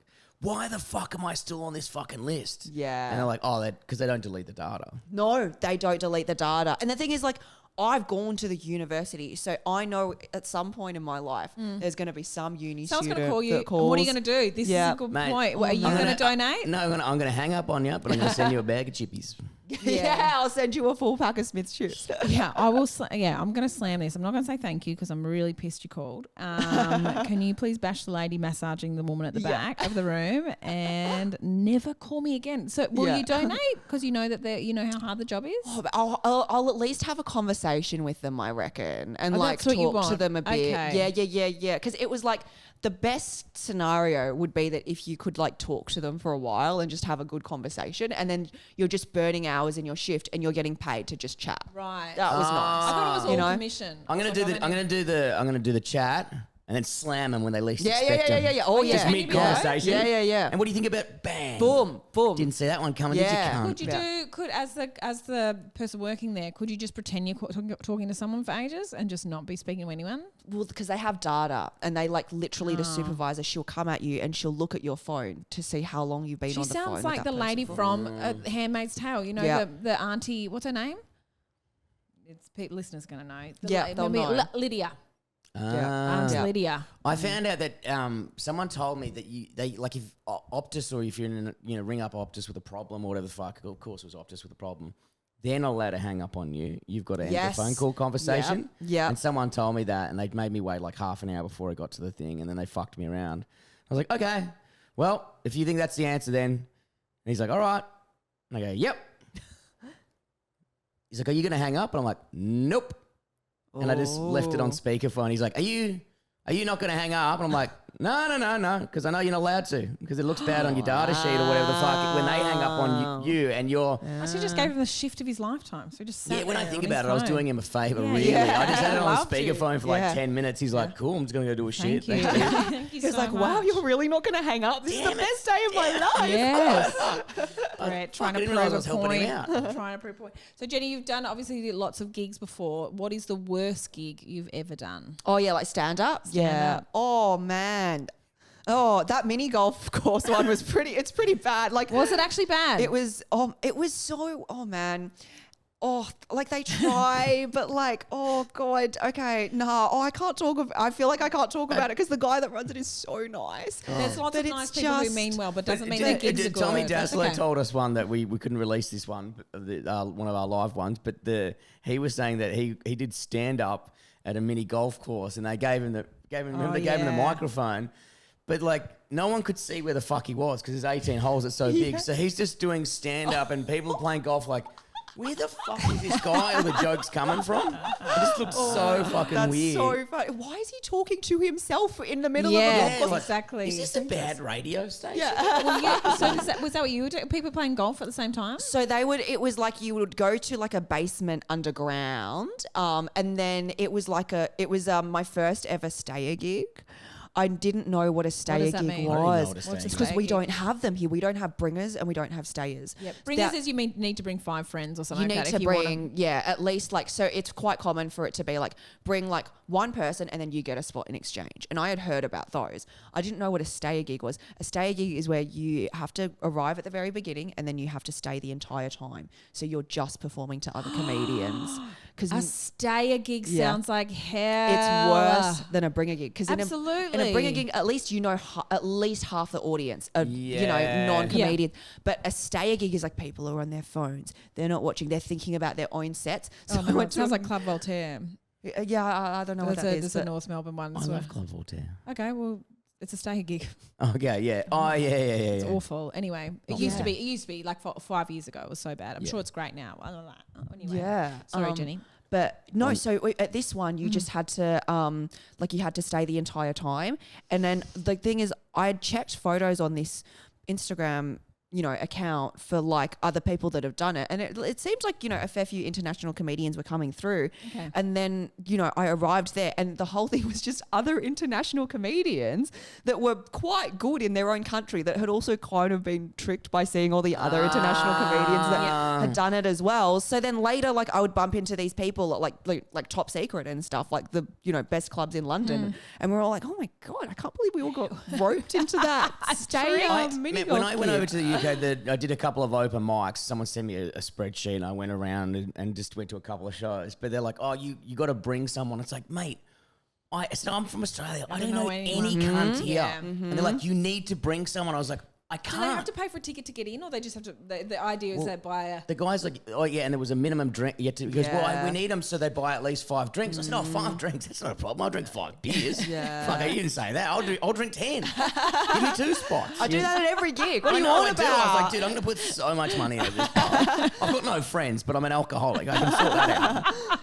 why the fuck am I still on this fucking list? Yeah. And they're like, oh, because they don't delete the data. No, they don't delete the data. And the thing is, like, I've gone to the university, so I know at some point in my life there's going to be some uni Someone's student going to call you. that calls. And what are you going to do? This is a good point. Are you going to donate? No, I'm going to hang up on you, but I'm going to send you a bag of chippies. Yeah, I'll send you a full pack of Smith's chips. Yeah, I will. I'm going to slam this. I'm not going to say thank you because I'm really pissed you called. Can you please bash the lady massaging the woman at the back of the room and never call me again? So will you donate because you know that you know how hard the job is? Oh, but I'll at least have a conversation with them, I reckon, and like talk to them a bit. Okay. Yeah. Because it was like the best scenario would be that if you could like talk to them for a while and just have a good conversation, and then you're just burning hours in your shift and you're getting paid to just chat. Right. That was nice. I thought it was all commission. I'm gonna do the chat and then slam them when they least expect them. Yeah. Oh yeah. Just mid conversation. Yeah. And what do you think about bang? Boom. Didn't see that one coming. Did you? Cunt? Could you as the person working there, could you just pretend you're talking to someone for ages and just not be speaking to anyone? Well, because they have data and they like literally the supervisor, she'll come at you and she'll look at your phone to see how long you've been on the phone. She sounds like the lady from Handmaid's Tale. You know, the auntie, what's her name? It's listeners going to know. They'll know. Lydia. Aunt Lydia. I found out that someone told me that they like if Optus or if you're in ring up Optus with a problem or whatever the fuck, of course it was Optus with a problem, they're not allowed to hang up on you. You've got to end the phone call conversation. Yeah. And someone told me that and they made me wait like half an hour before I got to the thing and then they fucked me around. I was like, okay, well, if you think that's the answer then. And he's like, all right. And I go, yep. He's like, are you going to hang up? And I'm like, nope. And I just left it on speakerphone. He's like, are you not going to hang up? And I'm like, no, because I know you're not allowed to because it looks bad on your data sheet or whatever the fuck when they hang up on you and you're... I should just gave him the shift of his lifetime. So he just sat when I there think on about it, his I was phone. doing him a favour, really. I just had it on speakerphone for like 10 minutes. He's like, cool, I'm just going to go do a shit. Thank you. Thank you He's so like, wow, much. you're really not going to hang up? This is the best day of my life. Yes. Right, trying to didn't prove realise I a was helping him point. out. Trying to prove a point. So Jenny, you've done obviously lots of gigs before. What is the worst gig you've ever done? Oh yeah, like stand up. Stand-up. Oh man. Oh, that mini golf course one was it's pretty bad. Like, Was it actually bad? it was so, oh man. Oh, like they try, but like, oh God, okay, nah. Oh, I feel like I can't talk about it because the guy that runs it is so nice. There's lots But of nice it's people who just- mean well, but doesn't mean their gigs are good. Tommy That's Dassler okay. told us one that we couldn't release this one, one of our live ones, but he was saying that he did stand up at a mini golf course and they gave him the microphone, but like no one could see where the fuck he was because there's 18 holes. It's so big, so he's just doing stand up and people are playing golf like Where the fuck is this guy or the joke's coming from? It just looks so fucking That's weird. so funny. Why is he talking to himself in the middle Yeah, of a like, exactly. Is this a bad radio station? Well, so was that what you were doing? People playing golf at the same time? So it was like you would go to like a basement underground, and then it was my first ever stayer gig. I didn't know what a stayer that gig mean? I didn't know was what a stayer gig because was. we don't have them here. We don't have bringers and we don't have stayers. Yep. Bringers is you need to bring 5 friends or something You like need that. to bring, at least like, so it's quite common for it to be like, bring like one person and then you get a spot in exchange. And I had heard about those. I didn't know what a stayer gig was. A stayer gig is where you have to arrive at the very beginning and then you have to stay the entire time. So you're just performing to other comedians. A stayer gig Yeah. sounds like hell. It's worse than a bringer gig because in Absolutely. a bringer gig, at least you know at least half the audience are Yeah. non-comedians. But a stayer gig is like people are on their phones, they're not watching, they're thinking about their own sets. So Oh, I no, went it to sounds like Club Voltaire. I don't know what that is. There's a but- North Melbourne one. I So- love Club Voltaire. Okay, well, it's a stayer gig. Okay, yeah. Oh, yeah. It's awful. Anyway, it Not used to bad. be. It used to be like 5 years ago. It was so bad. I'm Yeah. sure it's great now. I don't know. Anyway, Yeah. Sorry, Jenny. But no, so at this one, you just had to, you had to stay the entire time. And then the thing is, I had checked photos on this Instagram, account for like other people that have done it. And it seemed like, a fair few international comedians were coming through. Okay. And then, I arrived there and the whole thing was just other international comedians that were quite good in their own country that had also kind of been tricked by seeing all the other international comedians that had done it as well. So then later, like I would bump into these people at like Top Secret and stuff, like the, best clubs in London. And we're all like, oh my God, I can't believe we all got roped into that. When I went over to the UK, I did a couple of open mics. Someone sent me a spreadsheet and I went around and just went to a couple of shows. But they're like, oh, you got to bring someone. It's like, mate, I'm from Australia. I don't know any cunt here. Yeah. And they're like, you need to bring someone. I was like, I Do they can't. have to pay for a ticket to get in, or they just have to? The idea is they buy a. The guy's like, oh yeah, and there was a minimum drink. He goes, well, we need them so they buy at least 5 drinks. I said, 5 drinks, that's not a problem. I'll drink 5 beers. Yeah. Fuck, you didn't say that. I'll drink 10. Give me 2 spots. I do that at every gig. What do I you know want I about? do. I was like, dude, I'm going to put so much money over this bar. I've got no friends, but I'm an alcoholic. I can sort that out.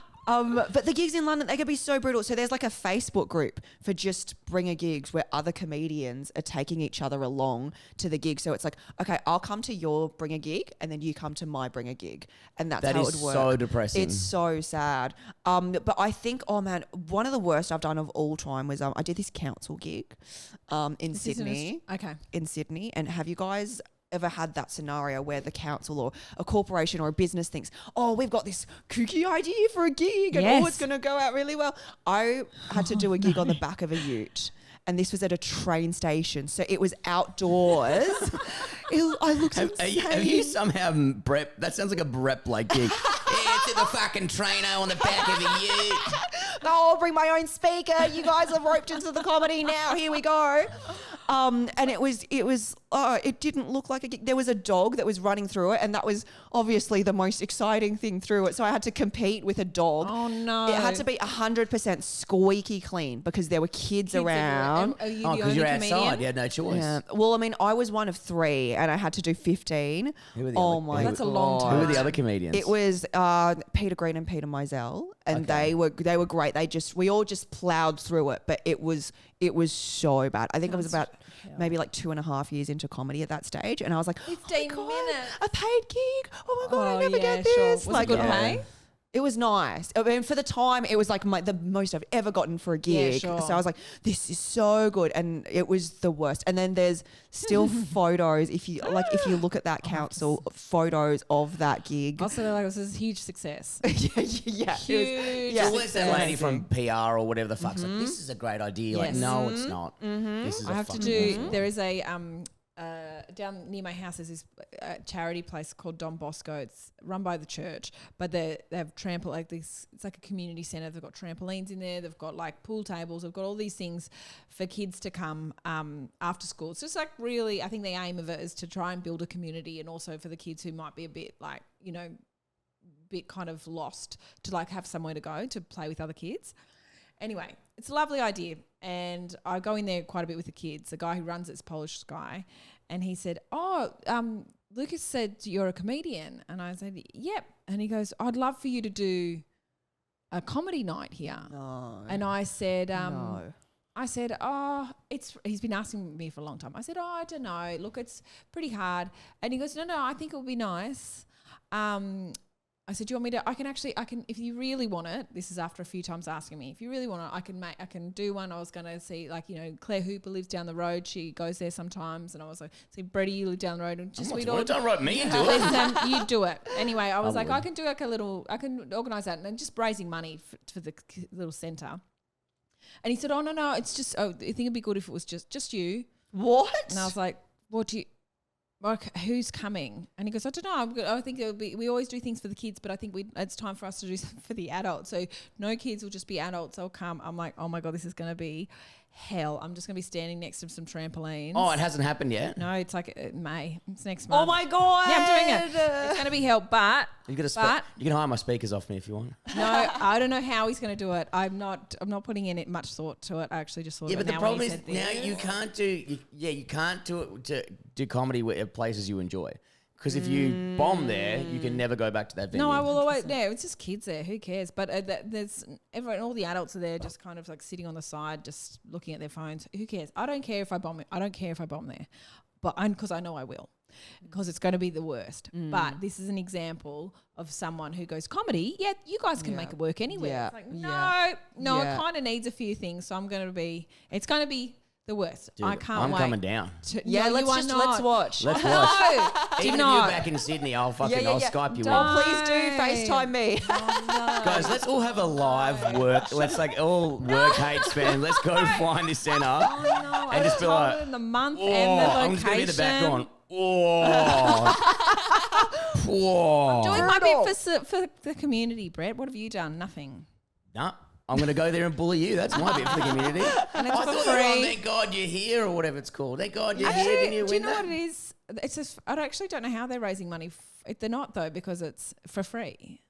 But the gigs in London, they can be so brutal. So there's like a Facebook group for just bringer gigs where other comedians are taking each other along to the gig. So it's like, okay, I'll come to your bringer gig and then you come to my bringer gig. And that's That how is it would work. so depressing. It's so sad. But I think, oh man, one of the worst I've done of all time was I did this council gig in Sydney. Okay. In Sydney. And have you guys ever had that scenario where the council or a corporation or a business thinks, oh, we've got this kooky idea for a gig and Yes. it's going to go out really well? I had to do a gig on the back of a ute. And this was at a train station. So it was outdoors. I looked insane. Have you somehow Brett? That sounds like a Brett Blake gig. It's in the fucking traino on the back of a ute. Oh, I'll bring my own speaker. You guys are roped into the comedy now. Here we go. And it didn't look like a gig. There was a dog that was running through it, and that was obviously the most exciting thing through it. So I had to compete with a dog. Oh no! It had to be 100% squeaky clean because there were kids around. Are you Oh, the because only you're comedian? outside. You had no choice. Yeah. Well, I mean, I was one of 3, and I had to do 15. Who were the Oh other- my That's a long God. time. Who were the other comedians? It was Peter Green and Peter Mizell, and Okay. they were great. We all just plowed through it, but it was so bad. I think I was about maybe like 2.5 years into comedy at that stage, and I was like, 15 oh my God, minutes. a paid gig. Oh my God, I Oh, never yeah, get sure. this. Was it good pay? It was nice. I mean, for the time, it was like the most I've ever gotten for a Yeah, gig. sure. So I was like, this is so good. And it was the worst. And then there's still photos. If you look at that council, photos of that gig. Also, like, this is a huge success. yeah. Huge. yeah. So where's that lady from PR or whatever the fuck's like, this is a great idea. Like, Yes. no, it's not. This is I a have to fucking do. awful. There is a down near my house. There's this charity place called Don Bosco. It's run by the church, but they have like this. It's like a community centre. They've got trampolines in there. They've got like pool tables. They've got all these things for kids to come after school. It's just like really. I think the aim of it is to try and build a community, and also for the kids who might be a bit like bit kind of lost to like have somewhere to go to play with other kids. Anyway, it's a lovely idea. And I go in there quite a bit with the kids. The guy who runs it's a Polish guy. And he said, Lucas said, you're a comedian. And I said, yep. And he goes, I'd love for you to do a comedy night here. No. And I said, No. he's been asking me for a long time. I said, I don't know. Look, it's pretty hard. And he goes, no, I think it would be nice. I said, do you want me to, I can, if you really want it, this is after a few times asking me, if you really want it, I can do one. I was going to see, like, you know, Claire Hooper lives down the road. She goes there sometimes. And I was like, see, Brady, you live down the road. And just, don't write me into it. You do it. Anyway, I was like, would. I can do like I can organise that. And just raising money for the little centre. And he said, oh, no, it's just, I think it'd be good if it was just you. What? And I was like, what do you, like, who's coming? And he goes, I don't know. I think it'll be, we always do things for the kids, but I think it's time for us to do something for the adults. So no kids, will just be adults. They'll come. I'm like, oh my God, this is going to be hell. I'm just going to be standing next to some trampolines. Oh, it hasn't happened yet? No, it's like May. It's next month. Oh my God. Yeah, I'm doing it. It's going to be hell, but You can hire my speakers off me if you want. no, I don't know how he's going to do it. I'm not putting in it much thought to it. I actually just thought. Yeah, of but it the now when problem he is said now this. you can't do comedy at places you enjoy. Because if you bomb there, you can never go back to that venue. No, I will always. Yeah, it's just kids there. Who cares? But there's everyone. All the adults are there, just kind of like sitting on the side, just looking at their phones. Who cares? I don't care if I bomb it. I don't care if I bomb there, but because I know I will, because it's going to be the worst. But this is an example of someone who goes comedy. Yeah, you guys can make it work anywhere. Yeah. It's like Yeah. no, Yeah. it kind of needs a few things. So it's going to be the worst. Dude, I can't I'm wait. coming down. Yeah, No, let's you are let's not. watch. Let's watch. No, do Even if not. you're back in Sydney, I'll I'll Skype you in. Oh, please do FaceTime me. Guys, let's all have a live work. Let's all work hates fan. Let's go find this centre. Oh, no, And just be told like, her the month Oh, and the location. I'm just going to be in the back going, oh. Whoa. Doing my Brutal. bit for the community, Brett. What have you done? Nothing. Nah, I'm going to go there and bully you. That's my bit for the community. And it's I for thought they were on free. Thank God You're Here or whatever it's called. Thank God You're Here. Actually, Didn't you do you win know that? what it is? It's just, I actually don't know how they're raising money. They're not though, because it's for free.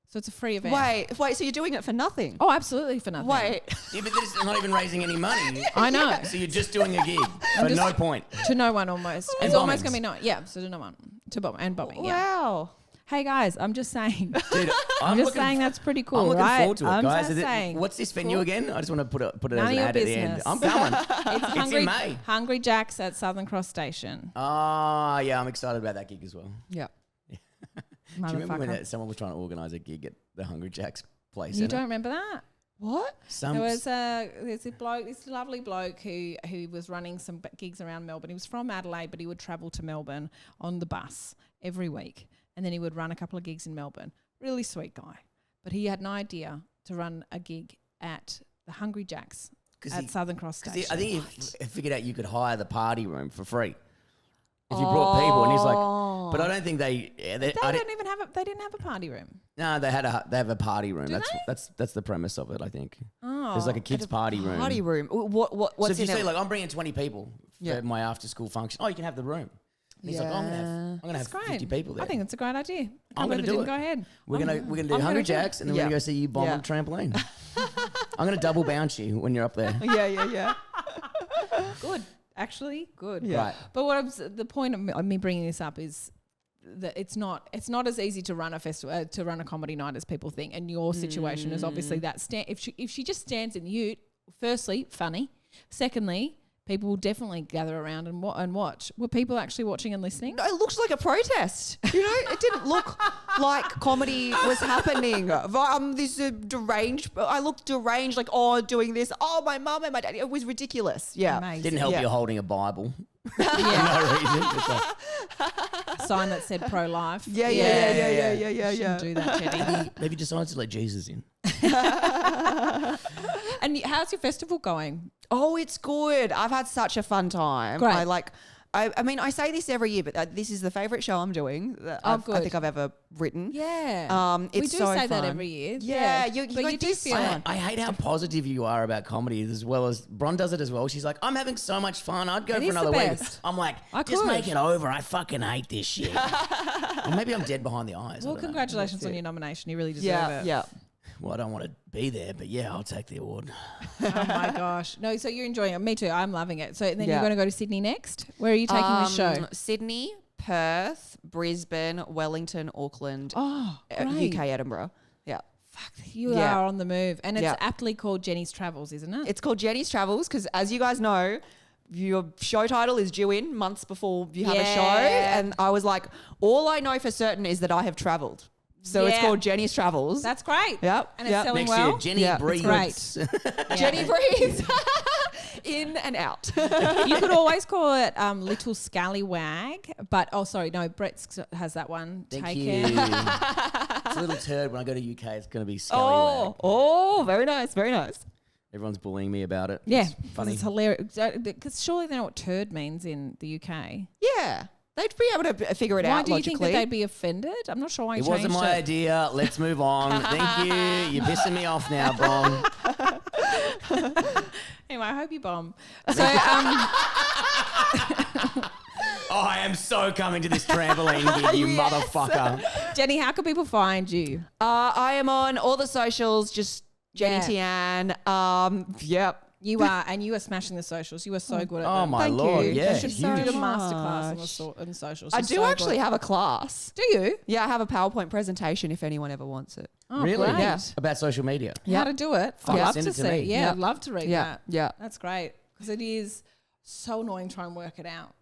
So it's a free event. Wait. So you're doing it for nothing? Oh, absolutely for nothing. Wait. Yeah, but they're not even raising any money. I know. So you're just doing a gig for just- no point. To no one almost. And It's almost bombings. going to be no. Yeah, so to no one. To bomb and bombing. Yeah. Wow. Hey guys, I'm just saying. Dude, I'm just looking saying that's pretty cool, I'm looking right? forward to it, I'm guys. just saying. What's this venue Cool. again? I just want to put it None as of an your ad at the end. business. I'm coming. It's in May. Hungry Jack's at Southern Cross Station. Oh, yeah, I'm excited about that gig as well. Yeah. Do you remember when Motherfucker. someone was trying to organise a gig at the Hungry Jack's place? You don't remember that? What? There was there's a bloke, this lovely bloke who was running some gigs around Melbourne. He was from Adelaide, but he would travel to Melbourne on the bus every week, and then he would run a couple of gigs in Melbourne. Really sweet guy, but he had an idea to run a gig at the Hungry Jack's at Southern Cross Station. I think he figured out you could hire the party room for free if you brought people, and he's like, but I don't think they. They didn't have a party room. No, they have a party room. Do That's the premise of it, I think. Oh, There's like a kids party room. Party room. What's So if you in say it? like I'm bringing 20 people Yeah. for my after school function, oh, you can have the room. And he's like, oh, I'm gonna have That's 50 great. people there. I think that's a great idea. I I'm can't gonna believe it do didn't it. go ahead. We're gonna do I'm Hungry gonna do it. Jacks, and then we're gonna go see you bomb Yeah. on a trampoline. I'm gonna double bounce you when you're up there. Yeah. Good, actually, good. Yeah. Right. But the point of me bringing this up is that it's not as easy to run a festival to run a comedy night as people think. And your situation is obviously that if she just stands in the ute, firstly, funny. Secondly, people will definitely gather around and watch. Were people actually watching and listening? No, it looks like a protest. You know, it didn't look like comedy was happening. This deranged. I looked deranged, like doing this. Oh, my mum and my dad. It was ridiculous. Yeah. Amazing. Didn't help Yeah. you holding a Bible Yeah. for no reason. Just like, Sign that said pro-life. Yeah. Shouldn't do that, Jenny. maybe decided to let Jesus in. And how's your festival going? Oh, it's good. I've had such a fun time. Great. I mean, I say this every year, but this is the favourite show I'm doing that I good. think I've ever written. Yeah. It's we do so say that fun. every year. Yeah, you but got you do this feel one. it. I hate how positive you are about comedy as well as Bron does it as well. She's like, I'm having so much fun. I'd go It for is the another week. best. I'm like, I just could. make it over. I fucking hate this shit. Or maybe I'm dead behind the eyes. I Well, don't know. congratulations on your nomination. You really deserve Yeah, it. yeah. Well, I don't want to be there, but yeah, I'll take the award. Oh my gosh. No, so you're enjoying it. Me too. I'm loving it. So then Yeah. you're going to go to Sydney next? Where are you taking this show? Sydney, Perth, Brisbane, Wellington, Auckland, Oh, great. UK, Edinburgh. Yeah. Fuck, you Yeah. are on the move. And it's Yeah. aptly called Jenny's Travels, isn't it? It's called Jenny's Travels because, as you guys know, your show title is due in months before you have a show. Yeah. And I was like, all I know for certain is that I have travelled. So it's Yeah. called Jenny's Travels. That's great. Yep. And it's Yep. selling Next well. year, Jenny Yeah, it's breathes. Jenny breathes in and out. You could always call it Little Scallywag, but Brett has that one Thank taken. you. It's a little turd. When I go to UK, it's going to be scallywag. Oh, very nice, very nice. Everyone's bullying me about it. Yeah, It's funny. it's hilarious. Because surely they know what turd means in the UK. Yeah, they'd be able to figure it Why out do you think logically. that they'd be offended? I'm not sure why you It changed wasn't my idea. Let's move on. Thank you. You're pissing me off now, Bron. Anyway, I hope you bomb. So, Oh, I am so coming to this trampoline gig, you motherfucker. Jenny, how can people find you? I am on all the socials, just Jenny Tian. Yep. You are, and you are smashing the socials. You are so good at Oh, them. my Thank Lord. you. Yeah, You should huge. do a masterclass on much. on socials. I You're do so actually good. have a class. Do you? Yeah, I have a PowerPoint presentation if anyone ever wants it. Oh, Really? great. Yeah. About social media. How Yep. to do it? Fuck, I'd love send to it to see. me. Yeah, Yep. I'd love to read Yeah, that. yeah. That's great because it is so annoying trying to work it out.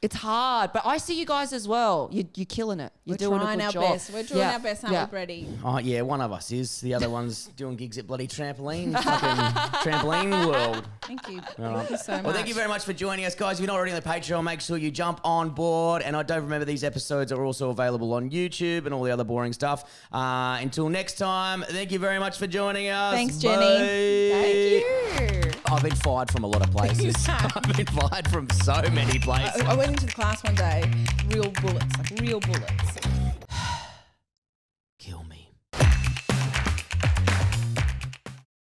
It's hard, but I see you guys as well. You're killing it. You're We're doing trying a our good job. best. We're doing our best, aren't we, Brady? Oh, yeah, one of us is. The other one's doing gigs at bloody trampoline. Fucking trampoline world. Thank you. All Thank you so much. Well, thank you very much for joining us, guys. If you're not already on the Patreon, make sure you jump on board. And I don't remember these episodes are also available on YouTube and all the other boring stuff. Until next time, thank you very much for joining us. Thanks, Jenny. Bye. Thank you. I've been fired from a lot of places. I've been fired from so many places. I went into the class one day, real bullets, like real bullets.